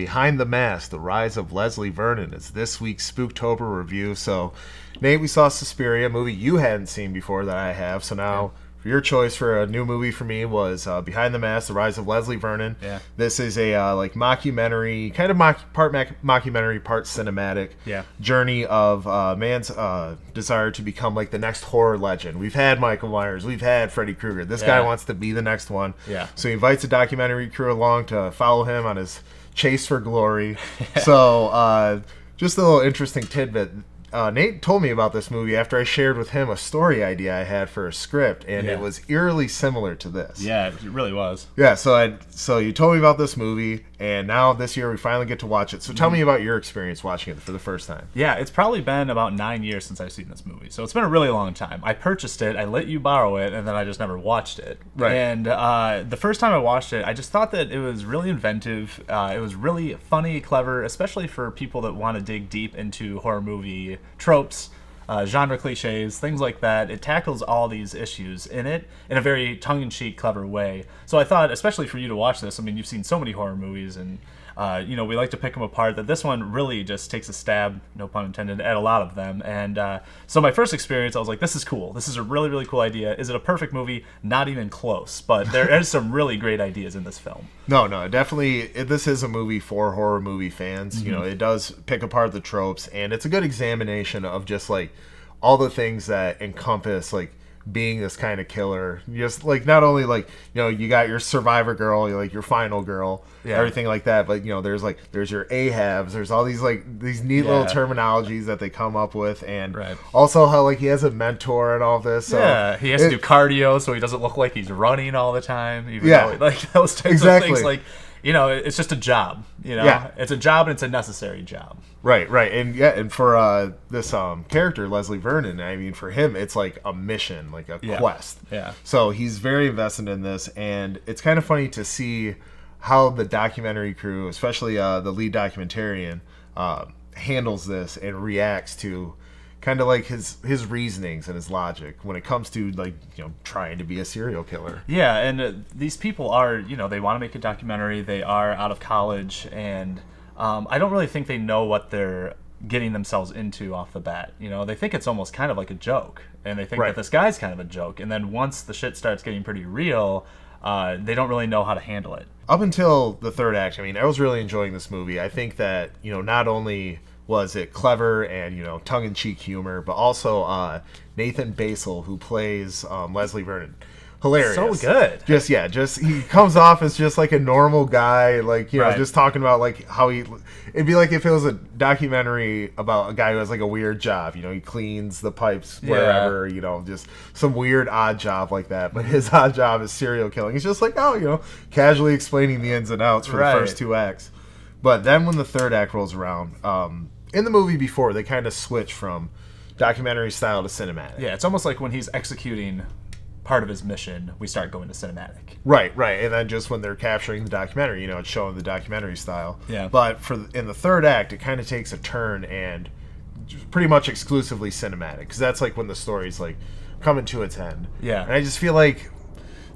Behind the Mask, The Rise of Leslie Vernon is this week's Spooktober review. So, Nate, we saw Suspiria, a movie you hadn't seen before that I have. So now, your choice for a new movie for me was Behind the Mask, The Rise of Leslie Vernon. Yeah. This is a mockumentary, kind of part mockumentary, part cinematic journey of man's desire to become like the next horror legend. We've had Michael Myers, we've had Freddy Krueger. This guy wants to be the next one. Yeah. So he invites a documentary crew along to follow him on his chase for glory. So just a little interesting tidbit. Nate told me about this movie after I shared with him a story idea I had for a script, and it was eerily similar to this. Yeah, it really was. Yeah, so you told me about this movie, and now this year we finally get to watch it. So tell me about your experience watching it for the first time. Yeah, it's probably been about 9 years since I've seen this movie, so it's been a really long time. I purchased it, I let you borrow it, and then I just never watched it. Right. And the first time I watched it, I just thought that it was really inventive. It was really funny, clever, especially for people that want to dig deep into horror movie tropes, genre cliches, things like that. It tackles all these issues in it in a very tongue-in-cheek, clever way. So I thought, especially for you to watch this, I mean, you've seen so many horror movies, and we like to pick them apart, that this one really just takes a stab, no pun intended, at a lot of them. And so my first experience, I was like, this is cool. This is a really, really cool idea. Is it a perfect movie? Not even close. But there is some really great ideas in this film. No, definitely. This is a movie for horror movie fans. You know, it does pick apart the tropes, and it's a good examination of just like all the things that encompass like being this kind of killer. Just like not only like, you know, you got your survivor girl, like your final girl, everything like that, but you know, there's your Ahabs, there's all these like these neat little terminologies that they come up with, and also how like he has a mentor and all this. So he has to do cardio so he doesn't look like he's running all the time. Even though, like those types of things, like, you know, it's just a job. You know, it's a job and it's a necessary job. Right, and for this character Leslie Vernon, I mean, for him, it's like a mission, like a quest. Yeah. So he's very invested in this, and it's kind of funny to see how the documentary crew, especially the lead documentarian, handles this and reacts to kind of like his reasonings and his logic when it comes to, like, you know, trying to be a serial killer. Yeah, and these people are, you know, they want to make a documentary. They are out of college, and I don't really think they know what they're getting themselves into off the bat. You know, they think it's almost kind of like a joke, and they think that this guy's kind of a joke. And then once the shit starts getting pretty real, they don't really know how to handle it. Up until the third act, I mean, I was really enjoying this movie. I think that, you know, not only was it clever and, you know, tongue-in-cheek humor, but also Nathan Basil, who plays Leslie Vernon. Hilarious. So good. Just he comes off as just like a normal guy, like, you know, just talking about like how it'd be like if it was a documentary about a guy who has like a weird job, you know, he cleans the pipes wherever, you know, just some weird odd job like that. But his odd job is serial killing. He's just like, oh, you know, casually explaining the ins and outs for the first two acts. But then when the third act rolls around, in the movie before, they kind of switch from documentary style to cinematic. Yeah, it's almost like when he's executing part of his mission, we start going to cinematic. Right. And then just when they're capturing the documentary, you know, it's showing the documentary style. Yeah. But in the third act, it kind of takes a turn and pretty much exclusively cinematic, because that's like when the story's like coming to its end. Yeah. And I just feel like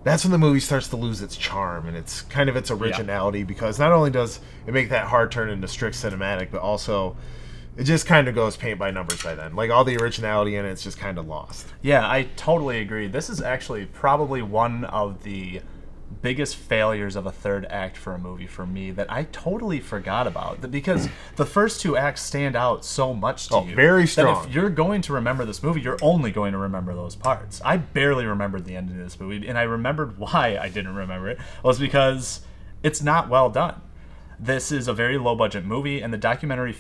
that's when the movie starts to lose its charm and it's kind of its originality, because not only does it make that hard turn into strict cinematic, but also it just kind of goes paint by numbers by then. Like, all the originality in it's just kind of lost. Yeah, I totally agree. This is actually probably one of the biggest failures of a third act for a movie for me that I totally forgot about. Because the first two acts stand out so much to you. Very strong. That if you're going to remember this movie, you're only going to remember those parts. I barely remembered the ending of this movie, and I remembered why I didn't remember it was because it's not well done. This is a very low-budget movie, and the documentary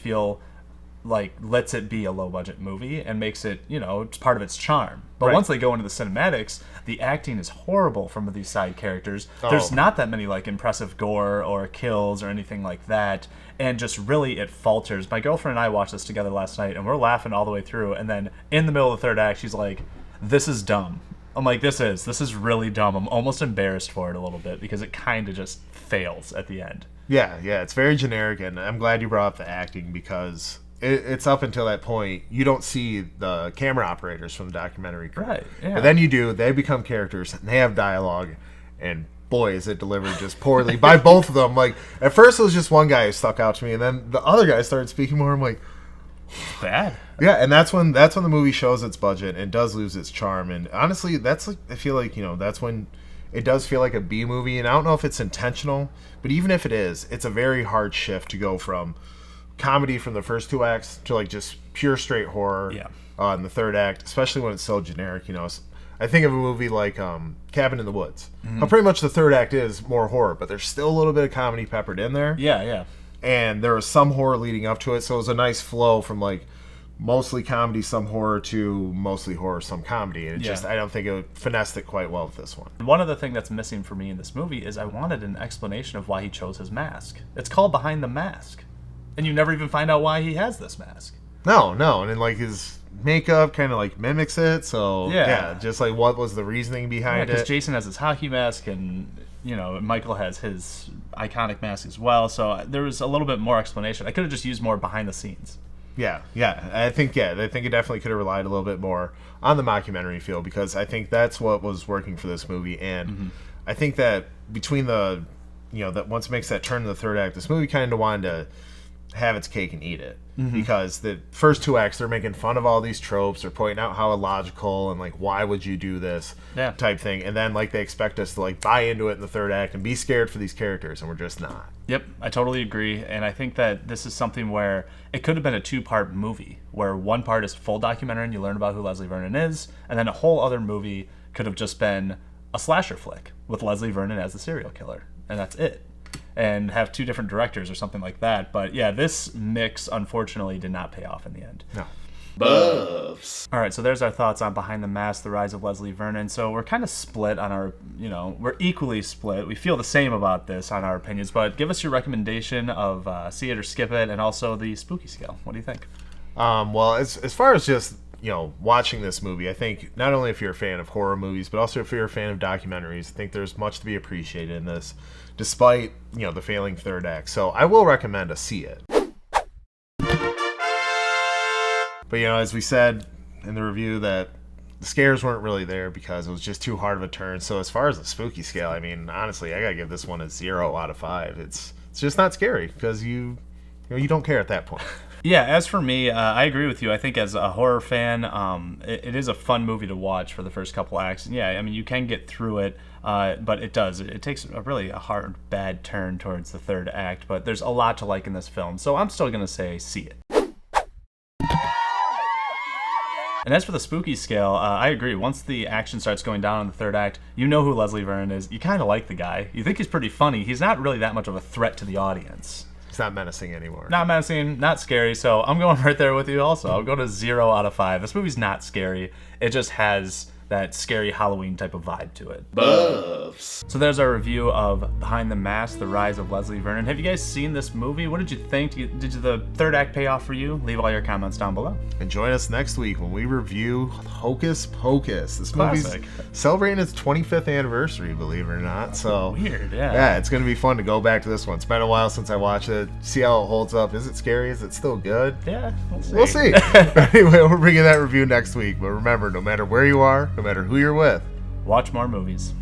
lets it be a low-budget movie and makes it, you know, it's part of its charm. But once they go into the cinematics, the acting is horrible from these side characters. There's not that many, like, impressive gore or kills or anything like that, and just really it falters. My girlfriend and I watched this together last night, and we're laughing all the way through, and then in the middle of the third act, she's like, this is dumb. I'm like, this is really dumb. I'm almost embarrassed for it a little bit, because it kind of just fails at the end. Yeah, it's very generic, and I'm glad you brought up the acting, because it's up until that point you don't see the camera operators from the documentary crew. Right. Yeah. But then you do. They become characters and they have dialogue, and boy, is it delivered just poorly by both of them. Like, at first it was just one guy who stuck out to me, and then the other guy started speaking more. I'm like, bad. Yeah, and that's when the movie shows its budget and does lose its charm. And honestly, that's like, I feel like, that's when it does feel like a B movie. And I don't know if it's intentional, but even if it is, it's a very hard shift to go from comedy from the first two acts to like just pure straight horror in the third act, especially when it's so generic. I think of a movie like Cabin in the Woods. How pretty much the third act is more horror, but there's still a little bit of comedy peppered in there. Yeah. And there was some horror leading up to it, so it was a nice flow from like mostly comedy, some horror, to mostly horror, some comedy. And I don't think it finessed it quite well with this one. One other thing that's missing for me in this movie is I wanted an explanation of why he chose his mask. It's called Behind the Mask, and you never even find out why he has this mask. No, and then like his makeup kind of like mimics it, so just like what was the reasoning behind it? Because Jason has his hockey mask, and Michael has his iconic mask as well, so there was a little bit more explanation. I could have just used more behind the scenes. Yeah, I think it definitely could have relied a little bit more on the mockumentary feel, because I think that's what was working for this movie. And I think that between the that once it makes that turn in the third act, this movie kind of wanted to have its cake and eat it, because the first two acts, they're making fun of all these tropes, they're pointing out how illogical and like, why would you do this type thing, and then like they expect us to like buy into it in the third act and be scared for these characters, and we're just not. Yep, I totally agree. And I think that this is something where it could have been a two-part movie, where one part is full documentary and you learn about who Leslie Vernon is, and then a whole other movie could have just been a slasher flick with Leslie Vernon as the serial killer, and that's it, and have two different directors or something like that. But yeah, this mix unfortunately did not pay off in the end. No. Buffs. All right, so there's our thoughts on Behind the Mask, The Rise of Leslie Vernon. So we're kind of split on our, we're equally split. We feel the same about this on our opinions, but give us your recommendation of see it or skip it, and also the spooky scale. What do you think? Well, as far as just watching this movie, I think not only if you're a fan of horror movies, but also if you're a fan of documentaries, I think there's much to be appreciated in this, despite the failing third act. So I will recommend a see it. But as we said in the review, that the scares weren't really there because it was just too hard of a turn. So as far as the spooky scale, I mean, honestly, I gotta give this one a 0 out of 5. It's just not scary because you don't care at that point. Yeah, as for me, I agree with you. I think as a horror fan, it is a fun movie to watch for the first couple acts. And yeah, I mean, you can get through it, but it takes a hard, bad turn towards the third act. But there's a lot to like in this film, so I'm still going to say see it. And as for the spooky scale, I agree. Once the action starts going down in the third act, you know who Leslie Vernon is. You kind of like the guy. You think he's pretty funny. He's not really that much of a threat to the audience. It's not menacing anymore. Not menacing, not scary. So I'm going right there with you also. I'll go to 0 out of 5. This movie's not scary. It just has that scary Halloween type of vibe to it. Buffs. So there's our review of Behind the Mask, The Rise of Leslie Vernon. Have you guys seen this movie? What did you think? Did the third act pay off for you? Leave all your comments down below. And join us next week when we review Hocus Pocus. This movie's Classic. celebrating its 25th anniversary, believe it or not. So weird, yeah. Yeah, it's going to be fun to go back to this one. It's been a while since I watched it. See how it holds up. Is it scary? Is it still good? Yeah, we'll see. Anyway, we're bringing that review next week. But remember, no matter where you are, no matter who you're with, watch more movies.